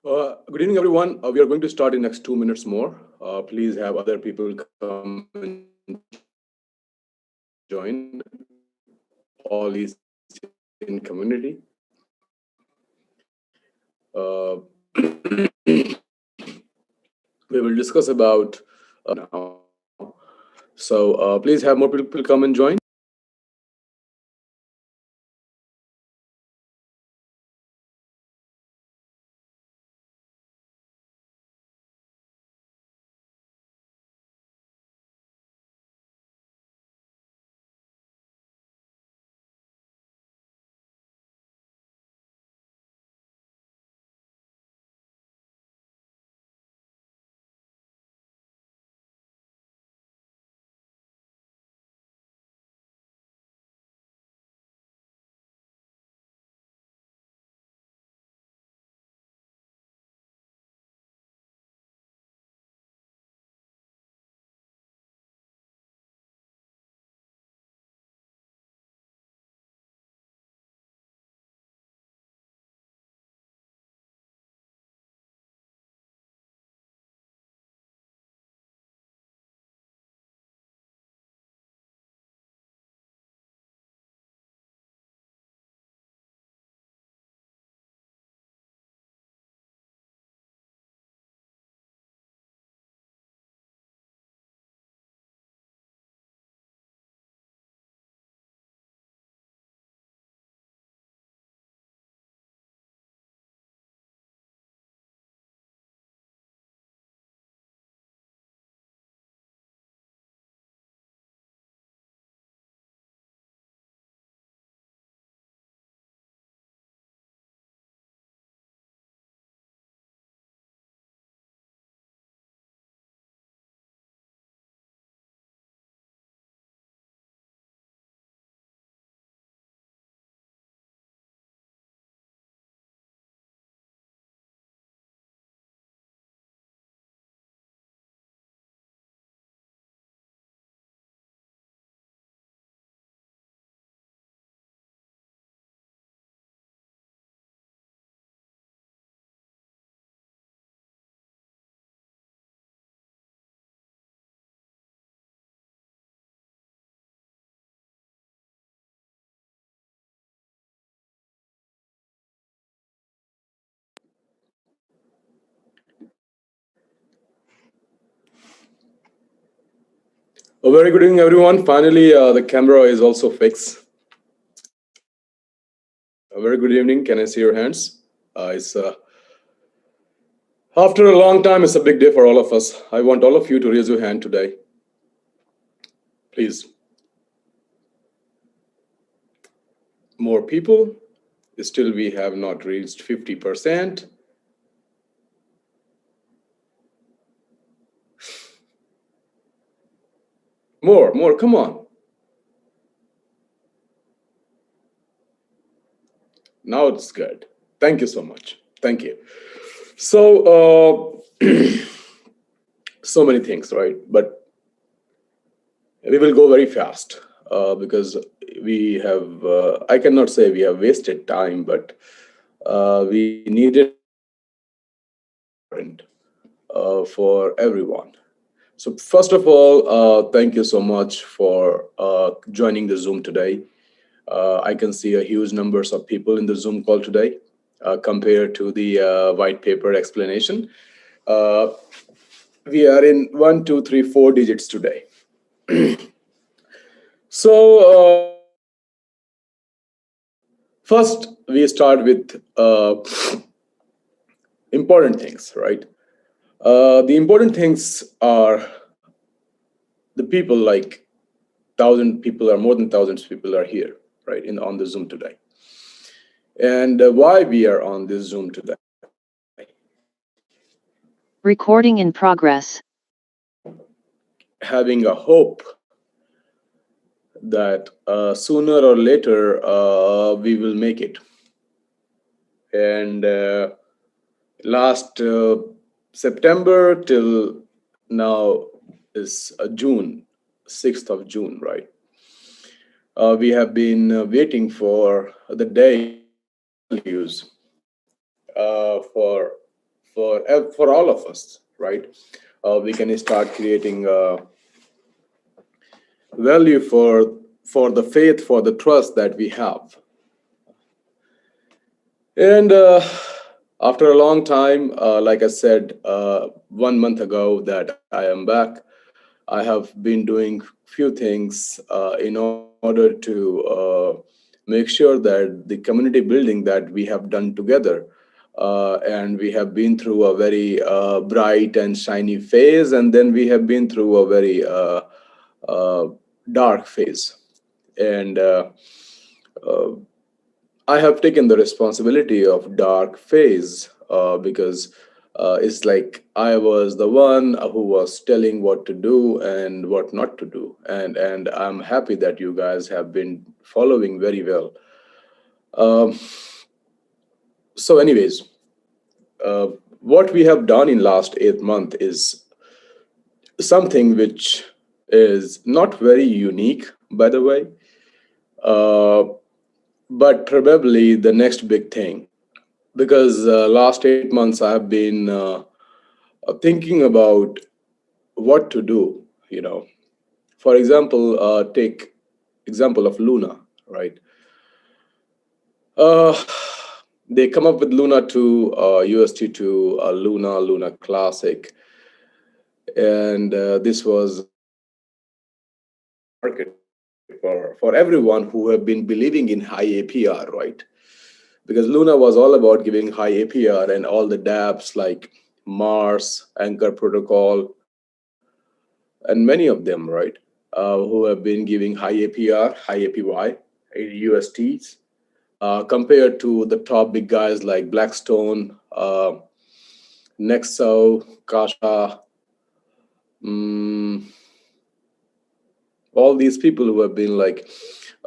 Good evening, everyone. We are going to start in next 2 minutes more. Please have other people come and join all ECN community. We will discuss about now. So please have more people come and join. A very good evening, everyone. Finally, the camera is also fixed. A very good evening. Can I see your hands? It's after a long time. It's a big day for all of us. I want all of you to raise your hand today, please. More people. Still, we have not reached 50%. More. Come on. Now it's good. Thank you so much. Thank you. So, so many things, right? But we will go very fast because we have, I cannot say we have wasted time, but we needed for everyone. So first of all, thank you so much for joining the Zoom today. I can see a huge numbers of people in the Zoom call today compared to the white paper explanation. We are in 1, 2, 3, 4 digits today. So first, we start with important things, right? The important things are the people, like 1,000 people or more than thousands of people are here, right, on the Zoom today. And why we are on this Zoom today. Recording in progress. Having a hope that sooner or later we will make it. And last September till now is June, 6th of June, right? We have been waiting for the day values for for all of us, right? We can start creating value for the faith, for the trust that we have. And after a long time, like I said 1 month ago, that I am back. I have been doing few things in order to make sure that the community building that we have done together, and we have been through a very bright and shiny phase, and then we have been through a very uh, dark phase. And uh, I have taken the responsibility of dark phase because it's like I was the one who was telling what to do and what not to do, and I'm happy that you guys have been following very well. Um, so, anyways, uh, what we have done in last 8 months is something which is not very unique, by the way, uh, but probably the next big thing. Because last 8 months I have been thinking about what to do. For example, take example of Luna, right? Uh, they come up with Luna 2, UST2, Luna Classic, and this was market for everyone who have been believing in high APR, right? Because Luna was all about giving high APR, and all the dApps like Mars, Anchor Protocol, and many of them, right, who have been giving high APR, high APY in USTs, compared to the top big guys like Blackstone, Nexo, Kasha, mm, all these people who have been like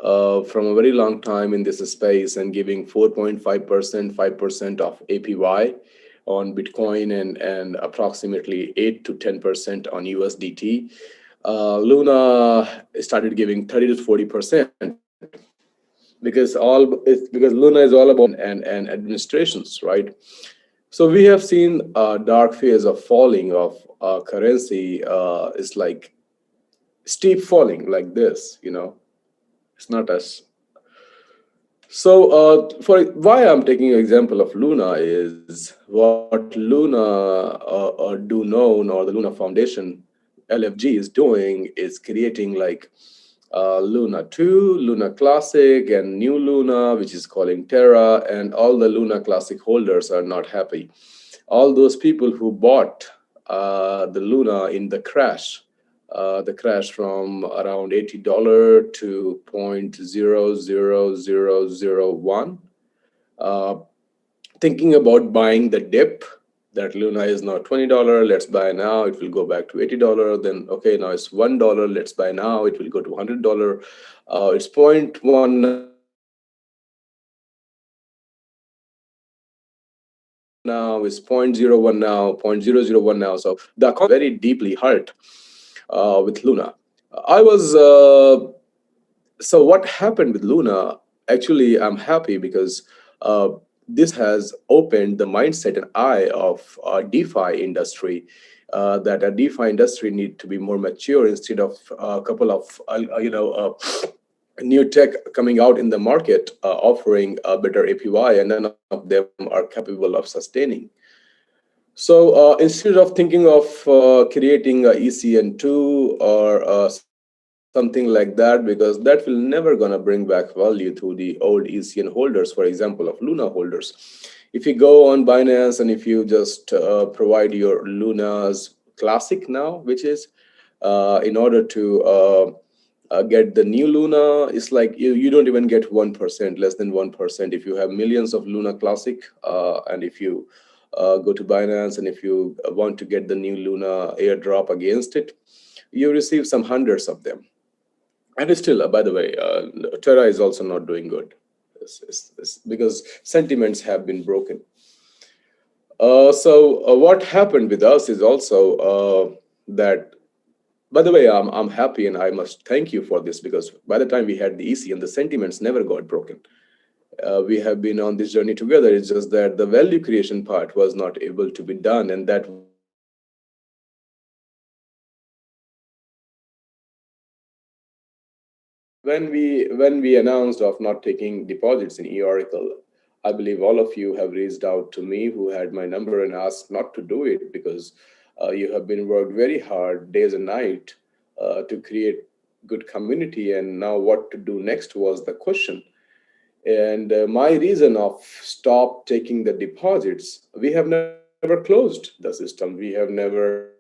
from a very long time in this space and giving 4.5%, 5% of APY on Bitcoin, and approximately 8 to 10% on USDT. Luna started giving 30 to 40%, because Luna is all about and administrations, right? So we have seen a dark phase of falling of currency. It's like steep falling like this. It's not as so. For why I'm taking an example of Luna is what Luna do known, or the Luna Foundation LFG is doing, is creating like Luna 2, Luna Classic, and new Luna, which is calling Terra, and all the Luna Classic holders are not happy. All those people who bought the Luna in the crash from around $80 to 0.00001, uh, thinking about buying the dip, that Luna is now $20, let's buy now, it will go back to $80. Then, okay, now it's $1, let's buy now, it will go to $100. It's 0.1 now, it's 0.01 now, 0.001 now. So the account very deeply hurt with Luna. I was So what happened with Luna? Actually, I'm happy because this has opened the mindset and eye of DeFi industry. That a DeFi industry need to be more mature, instead of a couple of new tech coming out in the market offering a better APY, and none of them are capable of sustaining. So instead of thinking of creating a ECN2 or something like that, because that will never gonna bring back value to the old ECN holders, for example, of Luna holders. If you go on Binance and if you just provide your Luna's Classic now, which is in order to get the new Luna, it's like you don't even get 1%, less than 1%. If you have millions of Luna Classic, and if you go to Binance, and if you want to get the new Luna airdrop against it, you receive some hundreds of them. And it's still, by the way, Terra is also not doing good. It's because sentiments have been broken. So what happened with us is also that, by the way, I'm happy and I must thank you for this, because by the time we had the EC, and the sentiments never got broken. we have been on this journey together. It's just that the value creation part was not able to be done, and that when we announced of not taking deposits in eOracle, I believe all of you have reached out to me who had my number and asked not to do it because you have been worked very hard days and night to create good community, and now what to do next was the question. And my reason of stop taking the deposits, we have never closed the system. We have never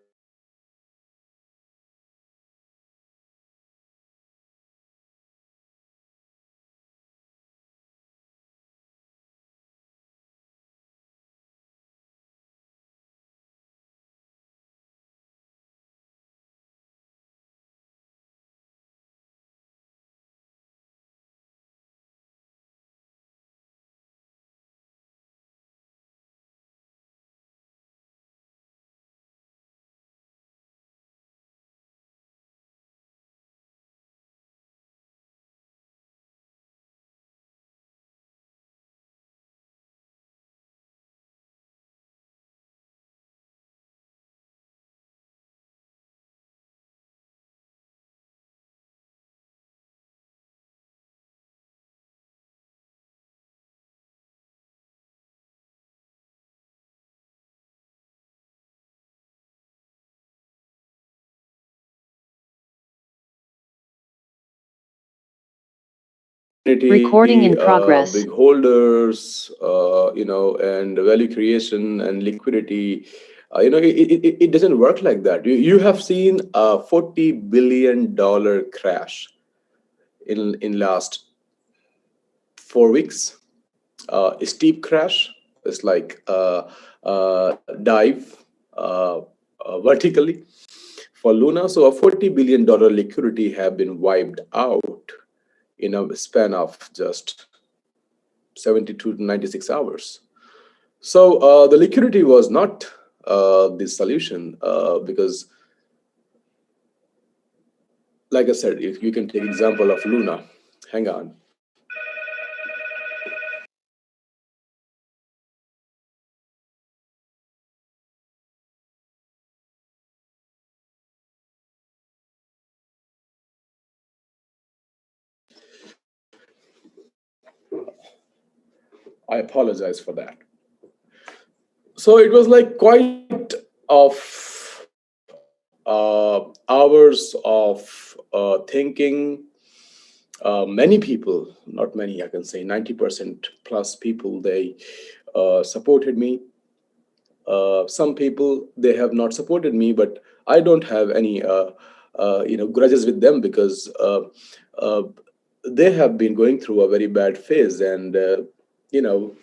Recording in progress. big holders, and value creation and liquidity. It doesn't work like that. You have seen a $40 billion crash in last 4 weeks. A steep crash. It's like dive vertically for Luna. So a $40 billion liquidity have been wiped out in a span of just 72 to 96 hours. So the liquidity was not the solution because, like I said, if you can take example of Luna, hang on. I apologize for that. So it was like quite of hours of thinking. Many people, not many, I can say 90% plus people, they supported me. Some people, they have not supported me, but I don't have any grudges with them because uh, they have been going through a very bad phase, and you know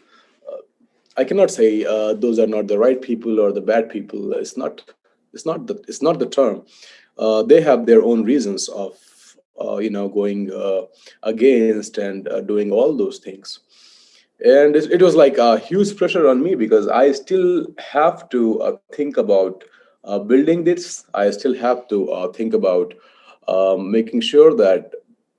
I cannot say those are not the right people or the bad people. It's not the term. They have their own reasons of going against and doing all those things. And it was like a huge pressure on me because I still have to think about building this. I still have to think about making sure that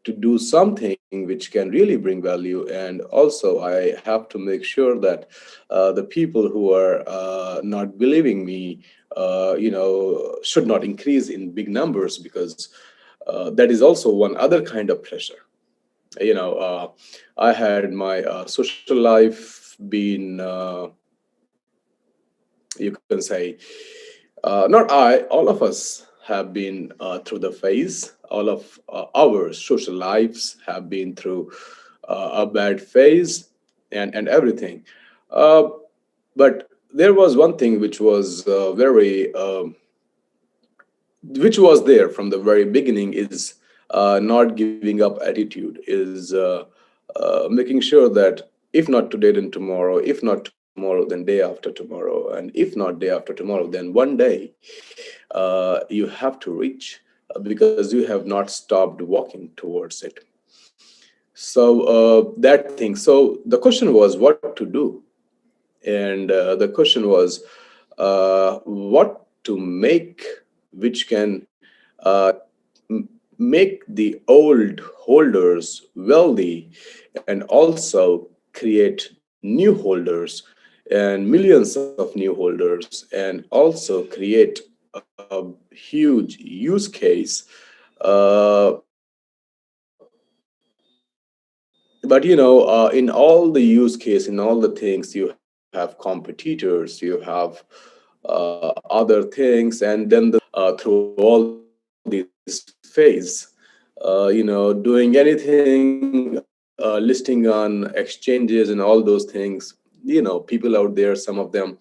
to do something which can really bring value. And also I have to make sure that the people who are not believing me should not increase in big numbers, because that is also one other kind of pressure. I had my social life been, you can say, not I, all of us have been through the phase. All of our social lives have been through a bad phase and everything. Uh, but there was one thing which was which was there from the very beginning, is not giving up attitude, is making sure that if not today, then tomorrow, if not tomorrow, then day after tomorrow, and if not day after tomorrow, then one day you have to reach, because you have not stopped walking towards it. So that thing. So the question was what to do, and the question was what to make, which can make the old holders wealthy, and also create new holders and millions of new holders, and also create a huge use case. Uh, but in all the use case, in all the things, you have competitors, you have other things, and then through all this phase, doing anything, listing on exchanges and all those things. People out there, some of them,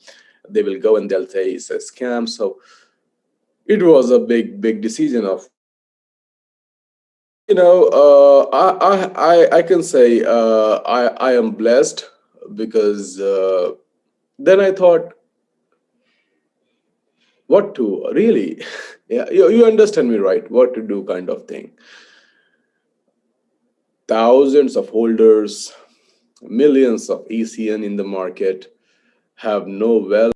they will go and they'll say it's a scam. So it was a big decision of mine. I can say I am blessed, because then I thought, what to really, yeah, you understand me, right? What to do, kind of thing. Thousands of holders, millions of ECN in the market, have no wealth.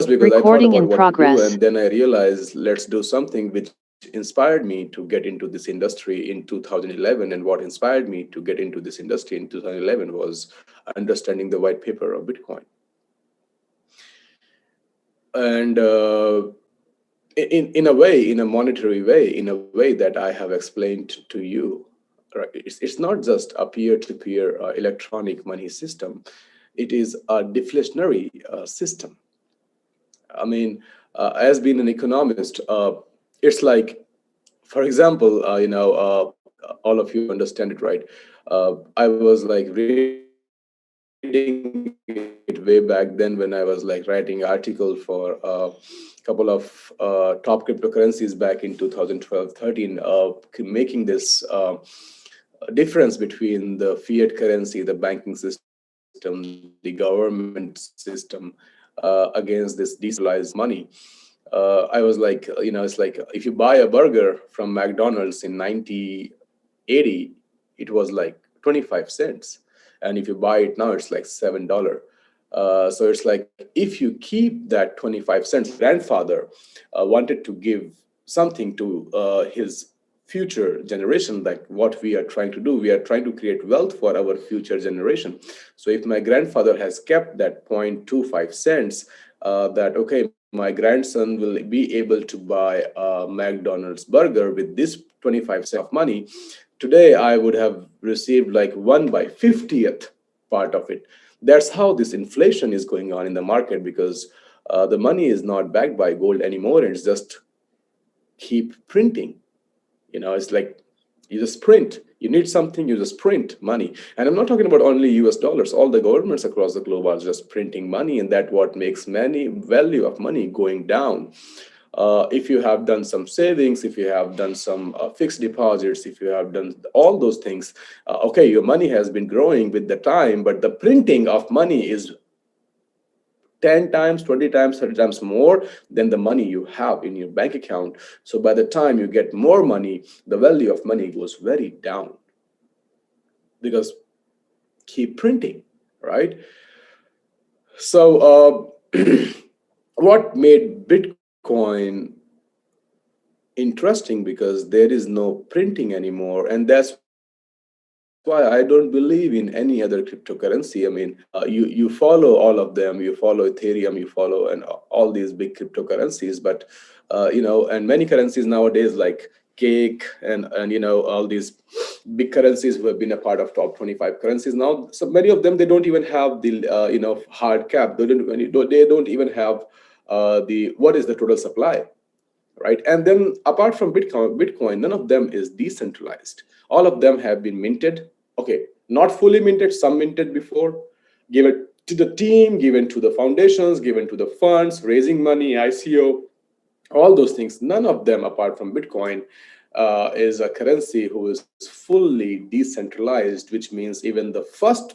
Because I thought Recording about in what to do, progress. and then I realized, let's do something which inspired me to get into this industry in 2011. And what inspired me to get into this industry in 2011 was understanding the white paper of Bitcoin. And in a way, in a monetary way, in a way that I have explained to you, right? It's not just a peer-to-peer electronic money system. It is a deflationary system. I mean, as being an economist, it's like, for example, all of you understand it, right? I was like reading it way back then when I was like writing article for a couple of top cryptocurrencies back in 2012, 13, making this difference between the fiat currency, the banking system, the government system, against this decentralized money. I was like, it's like if you buy a burger from McDonald's in 1980, it was like 25 cents. And if you buy it now, it's like $7. So it's like, if you keep that 25 cents, grandfather wanted to give something to his future generation, like what we are trying to do. We are trying to create wealth for our future generation. So if my grandfather has kept that 0.25 cents, that, okay, my grandson will be able to buy a McDonald's burger with this 25 cents of money. Today, I would have received like 1/50th part of it. That's how this inflation is going on in the market, because the money is not backed by gold anymore. It's just keep printing. It's like you just print. You need something, you just print money. And I'm not talking about only US dollars. All the governments across the globe are just printing money, and that what makes value of money going down. If you have done some savings, if you have done some fixed deposits, if you have done all those things, okay, your money has been growing with the time, but the printing of money is 10 times, 20 times, 30 times more than the money you have in your bank account. So by the time you get more money, the value of money goes very down, because keep printing, right? So what made Bitcoin interesting, because there is no printing anymore, and that's why I don't believe in any other cryptocurrency. I mean, you follow all of them, you follow Ethereum, you follow and all these big cryptocurrencies, but and many currencies nowadays like Cake and all these big currencies who have been a part of top 25 currencies now. So many of them, they don't even have the hard cap. They don't even have the what is the total supply, right? And then apart from Bitcoin, none of them is decentralized. All of them have been minted. Okay, not fully minted, some minted before, given to the team, given to the foundations, given to the funds, raising money, ICO, all those things. None of them, apart from Bitcoin, is a currency who is fully decentralized, which means even the first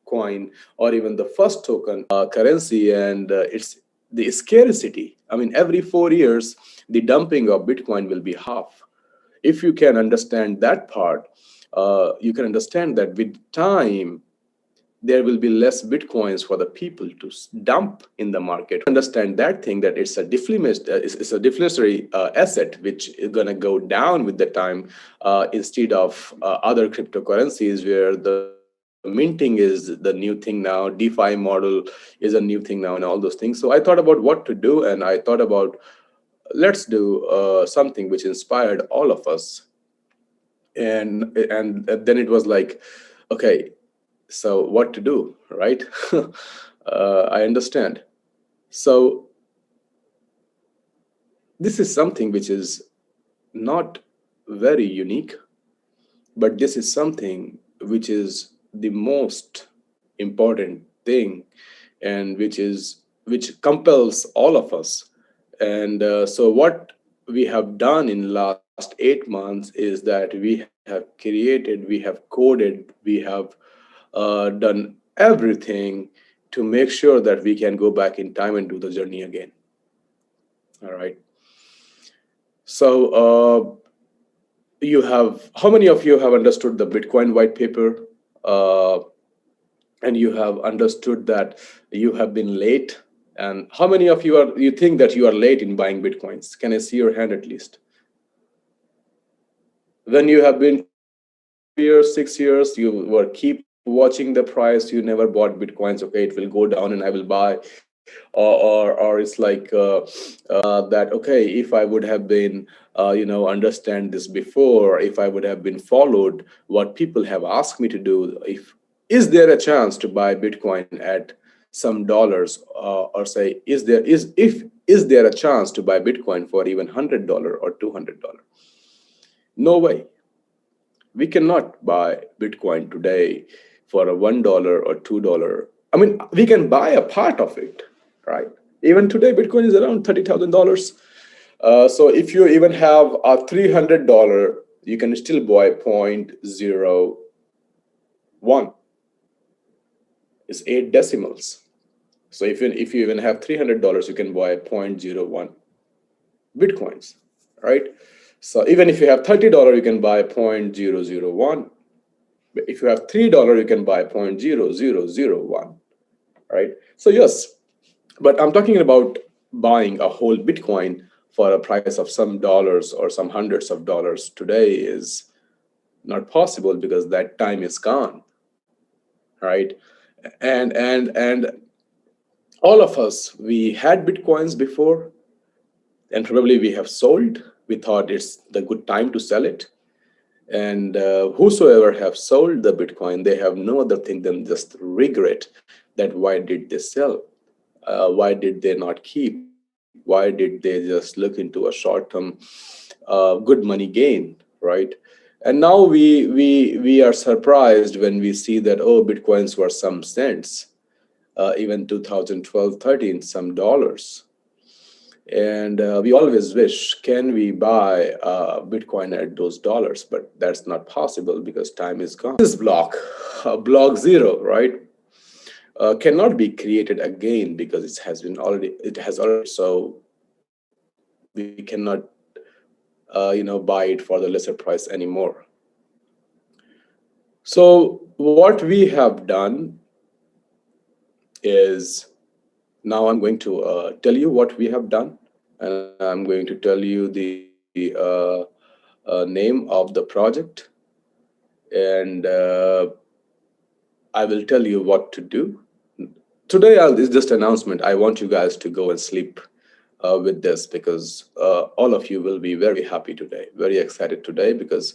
coin or even the first token currency, and the scarcity. I mean, every 4 years, the dumping of Bitcoin will be half. If you can understand that part, you can understand that with time, there will be less Bitcoins for the people to dump in the market. Understand that thing, that it's a deflationary asset, which is going to go down with the time, instead of other cryptocurrencies where the minting is the new thing now, DeFi model is a new thing now, and all those things. So I thought about what to do, and I thought about, let's do something which inspired all of us. And then it was like, okay, so what to do, right? I understand. So this is something which is not very unique, but this is something which is the most important thing, and which compels all of us. And so what we have done in last 8 months is that we have created, we have coded, we have done everything to make sure that we can go back in time and do the journey again. All right. So how many of you have understood the Bitcoin white paper? And you have understood that you have been late? And how many of you think that you are late in buying Bitcoins? Can I see your hand at least? When you have been 2 years, 6 years, you were keep watching the price, you never bought Bitcoins. Okay, it will go down and I will buy. Or it's like that, okay, if I would have been understand this before, if I would have been followed what people have asked me to do, is there a chance to buy Bitcoin at some dollars, or say, is there a chance to buy Bitcoin for even $100 or $200? No way. We cannot buy Bitcoin today for a $1 or $2. I mean, we can buy a part of it, right? Even today, Bitcoin is around $30,000. So if you even have a $300, you can still buy 0.01. It's 8 decimals. So if you even have $300, you can buy 0.01 Bitcoins, right? So even if you have $30, you can buy 0.001. If you have $3, you can buy 0.0001, right? So yes, but I'm talking about buying a whole Bitcoin for a price of some dollars or some hundreds of dollars today is not possible, because that time is gone, right? And all of us, we had Bitcoins before, and probably we have sold. We thought it's the good time to sell it. And whosoever have sold the Bitcoin, they have no other thing than just regret that why did they sell? Why did they not keep? Why did they just look into a short-term good money gain, right? And now we are surprised when we see that, oh, Bitcoins were some cents, even 2012, 13, some dollars. And we always wish, can we buy Bitcoin at those dollars? But that's not possible because time is gone. This block 0, right, cannot be created again because it has already. So we cannot, buy it for the lesser price anymore. So what we have done is, now I'm going to tell you what we have done, and I'm going to tell you the name of the project, and I will tell you what to do. Today, it's just an announcement. I want you guys to go and sleep with this, because all of you will be very happy today, very excited today, because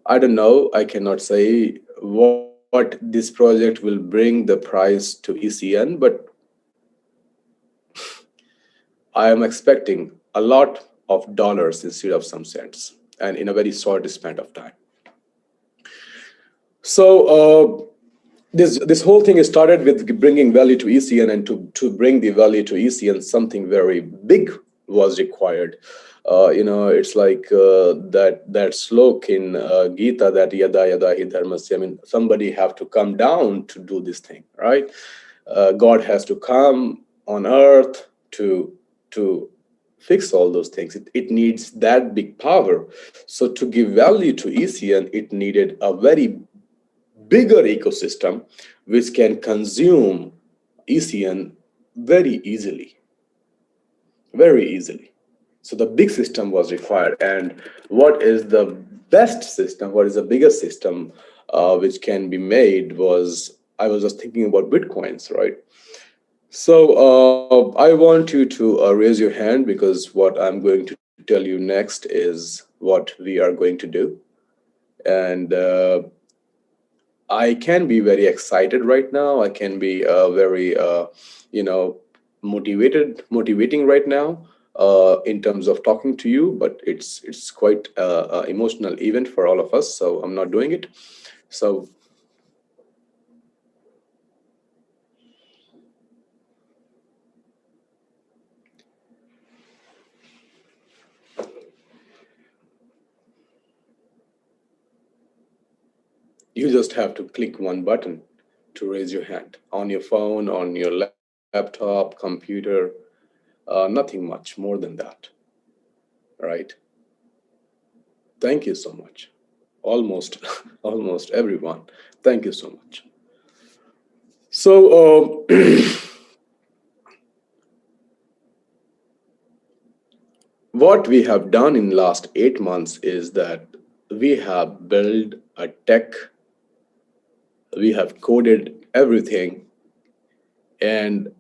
I don't know, I cannot say what this project will bring the price to ECN, but I am expecting a lot of dollars instead of some cents, and in a very short span of time. So this whole thing started with bringing value to ECN, and to bring the value to ECN, something very big was required. It's like that slok in Gita, that yada yada hi dharmasya. I mean, somebody have to come down to do this thing, right? God has to come on earth to fix all those things. It needs that big power. So to give value to ECN, it needed a very bigger ecosystem which can consume ECN very easily, very easily. So the big system was required. And what is the best system? What is the biggest system which can be made was, I was just thinking about Bitcoins, right? So I want you to raise your hand, because what I'm going to tell you next is what we are going to do. And I can be very excited right now. I can be very, motivating right now in terms of talking to you. But it's quite an emotional event for all of us. So I'm not doing it. So you just have to click one button to raise your hand on your phone, on your laptop, computer, nothing much more than that, right? Thank you so much. Almost, almost everyone. Thank you so much. So what we have done in last 8 months is that we have built a tech, we have coded everything, and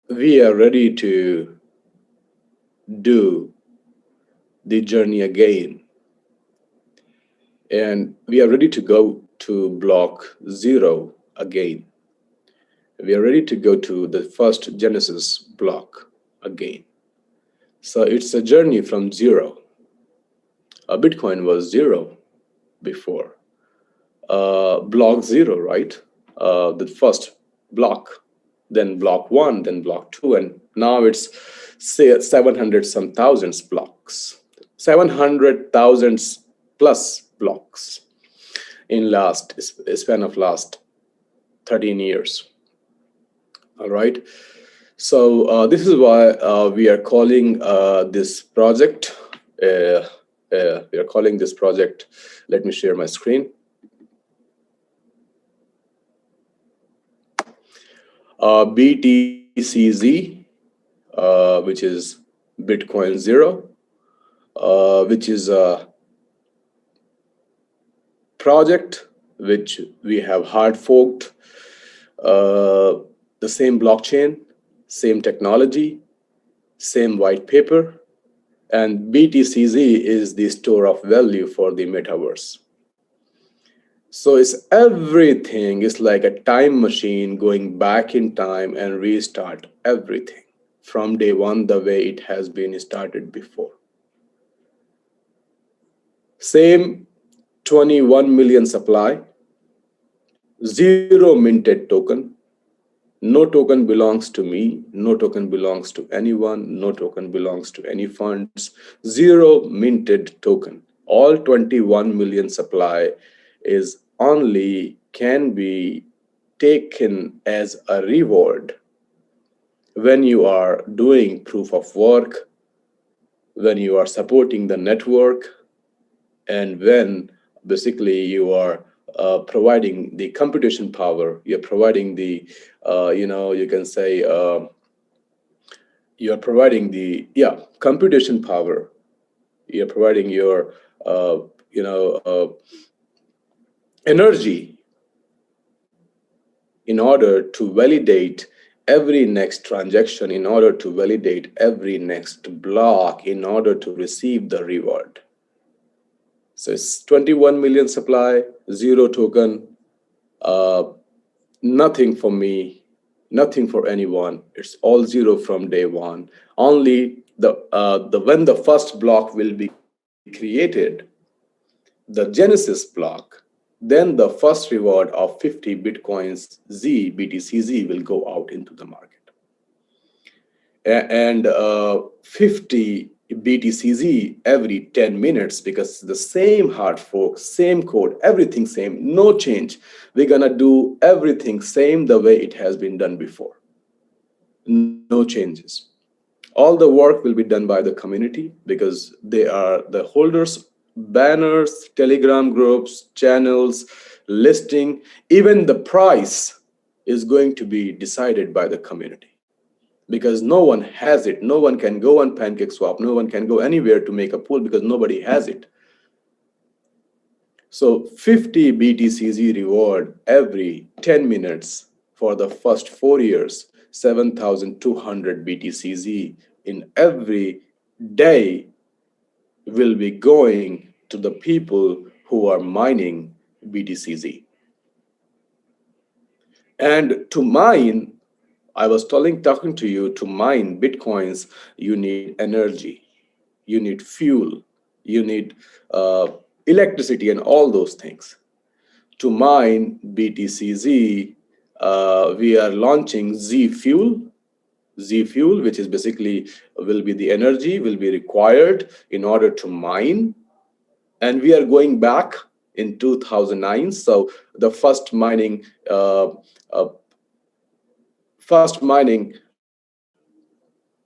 we are ready to do the journey again. And we are ready to go to block 0 again. We are ready to go to the first Genesis block again. So it's a journey from 0. A Bitcoin was 0 before. Block 0, right? The first block, then block 1, then block 2, and now it's, say, 700 some thousands blocks, 700,000 plus blocks in last span of last 13 years. All right. So this is why we are calling this project. We are calling this project. Let me share my screen. BTCZ, which is Bitcoin 0, which is a project which we have hard forked the same blockchain, same technology, same white paper, and BTCZ is the store of value for the metaverse. So it's everything. It's like a time machine going back in time and restart everything from day one, the way it has been started before. Same 21 million supply, 0 minted token. No token belongs to me, no token belongs to anyone, no token belongs to any funds, 0 minted token. All 21 million supply is only can be taken as a reward when you are doing proof of work, when you are supporting the network, and when basically you are providing the computation power, you're providing the, you can say, you're providing the, computation power. You're providing your, energy in order to validate every next transaction, in order to validate every next block, in order to receive the reward. So it's 21 million supply, 0 token, nothing for me, nothing for anyone. It's all 0 from day one. Only when the first block will be created, the Genesis block, then the first reward of 50 Bitcoins Z, BTCZ, will go out into the market. And 50 BTCZ every 10 minutes, because the same hard fork, same code, everything same, no change. We're gonna do everything same the way it has been done before. no changes. All the work will be done by the community because they are the holders, banners, telegram groups, channels, listing, even the price is going to be decided by the community because no one has it. No one can go on PancakeSwap. No one can go anywhere to make a pool because nobody has it. So 50 BTCZ reward every 10 minutes for the first 4 years, 7,200 BTCZ in every day will be going to the people who are mining BTCZ. And to mine, I was talking to you, to mine Bitcoins, you need energy, you need fuel, you need electricity and all those things. To mine BTCZ, we are launching Z Fuel, which is basically will be the energy will be required in order to mine. And we are going back in 2009. So the first mining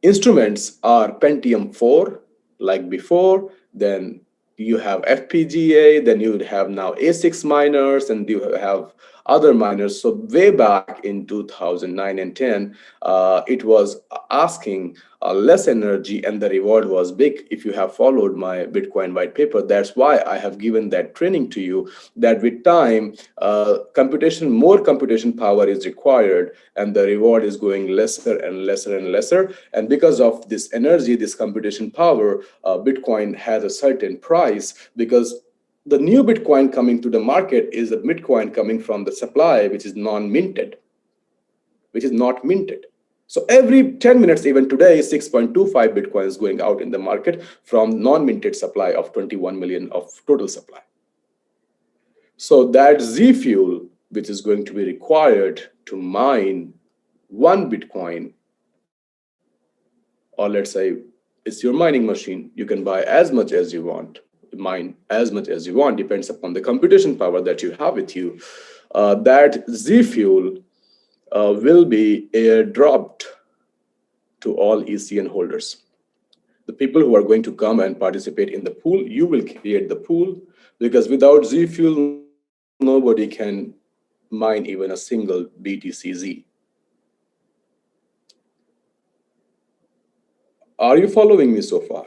instruments are Pentium 4, like before. Then you have FPGA, then you would have now A6 miners, and you have other miners. So way back in 2009 and 10, it was asking less energy and the reward was big. If you have followed my Bitcoin white paper, that's why I have given that training to you, that with time, more computation power is required and the reward is going lesser and lesser and lesser. And because of this energy, this computation power, Bitcoin has a certain price, because the new Bitcoin coming to the market is a Bitcoin coming from the supply, which is non-minted, which is not minted. So every 10 minutes, even today, 6.25 Bitcoin is going out in the market from non-minted supply of 21 million of total supply. So that Z fuel, which is going to be required to mine one Bitcoin, or let's say it's your mining machine, you can buy as much as you want, mine as much as you want, depends upon the computation power that you have with you. That Z fuel will be airdropped to all ECN holders. The people who are going to come and participate in the pool, you will create the pool, because without Z fuel, nobody can mine even a single BTCZ. Are you following me so far?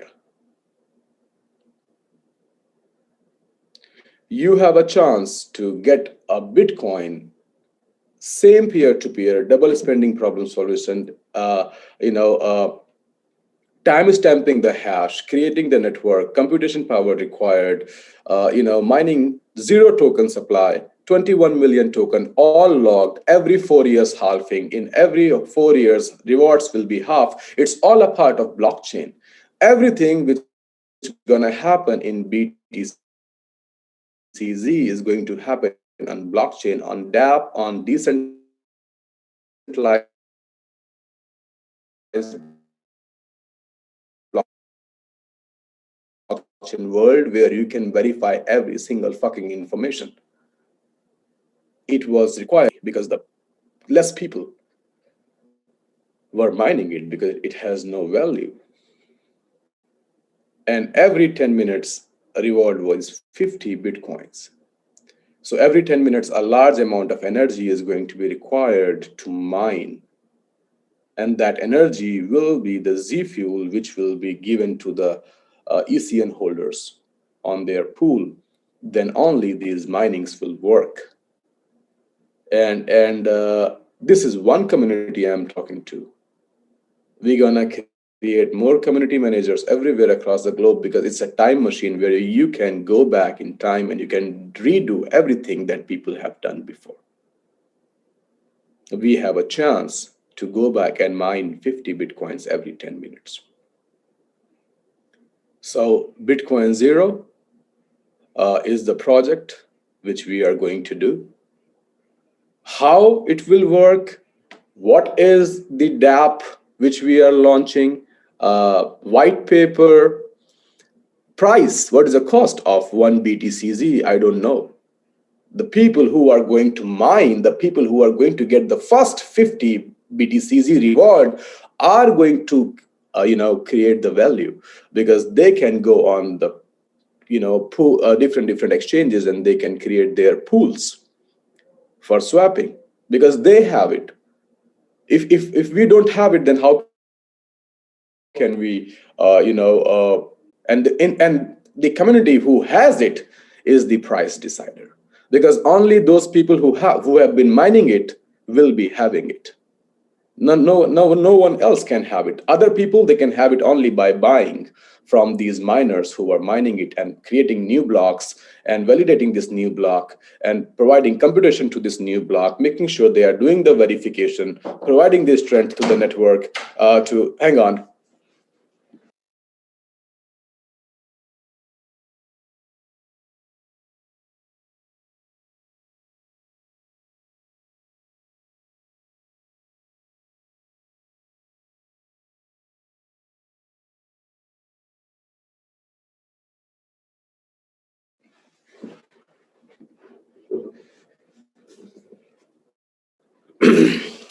You have a chance to get a Bitcoin, same peer-to-peer, double spending problem solution, time stamping the hash, creating the network, computation power required, mining zero token supply, 21 million token, all logged, every 4 years halving. In every 4 years, rewards will be half. It's all a part of blockchain. Everything which is going to happen in BTCZ is going to happen on blockchain, on DApp, on decentralized blockchain world, where you can verify every single fucking information. It was required because the less people were mining it because it has no value. And every 10 minutes, a reward was 50 Bitcoins. So every 10 minutes, a large amount of energy is going to be required to mine. And that energy will be the Z fuel, which will be given to the ECN holders on their pool. Then only these minings will work. And this is one community I'm talking to. We're gonna create more community managers everywhere across the globe, because it's a time machine where you can go back in time and you can redo everything that people have done before. We have a chance to go back and mine 50 Bitcoins every 10 minutes. So Bitcoin Zero is the project which we are going to do. How it will work, what is the DApp which we are launching, white paper, price, what is the cost of one BTCZ, I don't know. The people who are going to mine, the people who are going to get the first 50 BTCZ reward are going to create the value, because they can go on the pool, different exchanges, and they can create their pools for swapping, because they have it. If we don't have it, then how can we and the community who has it is the price decider, because only those people who have been mining it will be having it. No one else can have it. Other people, they can have it only by buying from these miners who are mining it and creating new blocks and validating this new block and providing computation to this new block, making sure they are doing the verification, providing the strength to the network to hang on.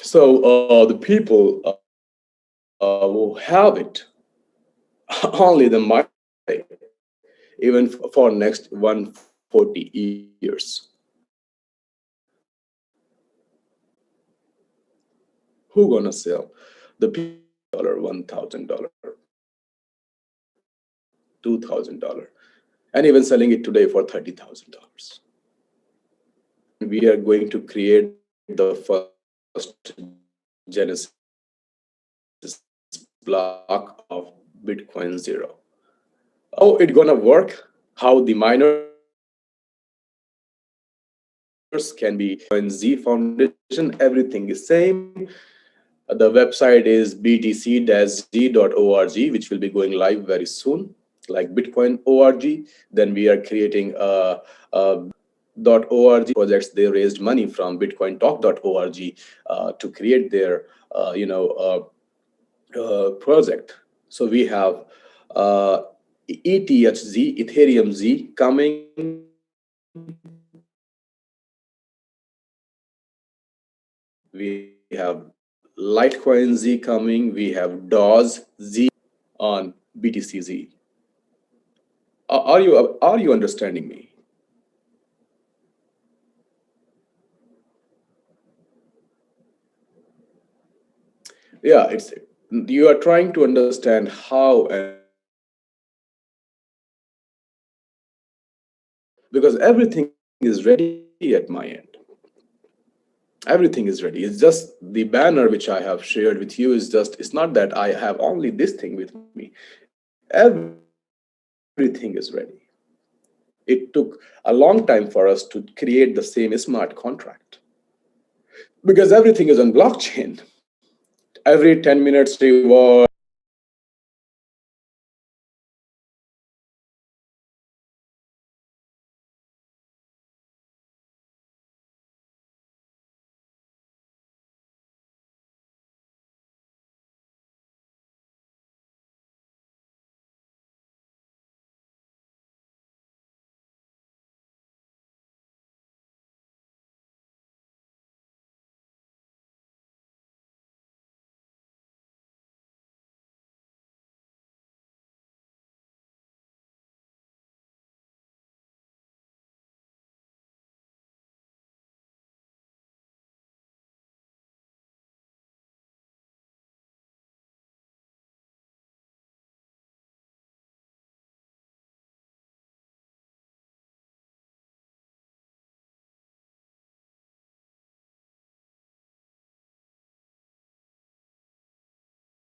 So the people who have it, only the mining, even for next 140 years. Who gonna sell the $1,000, $2,000, and even selling it today for $30,000? We are going to create the first Genesis block of Bitcoin Zero. How it gonna work? How the miners can be Bitcoin Z Foundation? Everything is same. The website is btc-z.org, which will be going live very soon, like Bitcoin org. Then we are creating a .org projects. They raised money from bitcointalk.org to create their project. So we have ETHZ, Ethereum Z coming. We have Litecoin Z coming. We have DAWs Z on BTCZ. Are you understanding me? Yeah, it's you are trying to understand how, and because everything is ready at my end. Everything is ready. It's just the banner which I have shared with you is just, it's not that I have only this thing with me. Everything is ready. It took a long time for us to create the same smart contract, because everything is on blockchain. Every 10 minutes reward,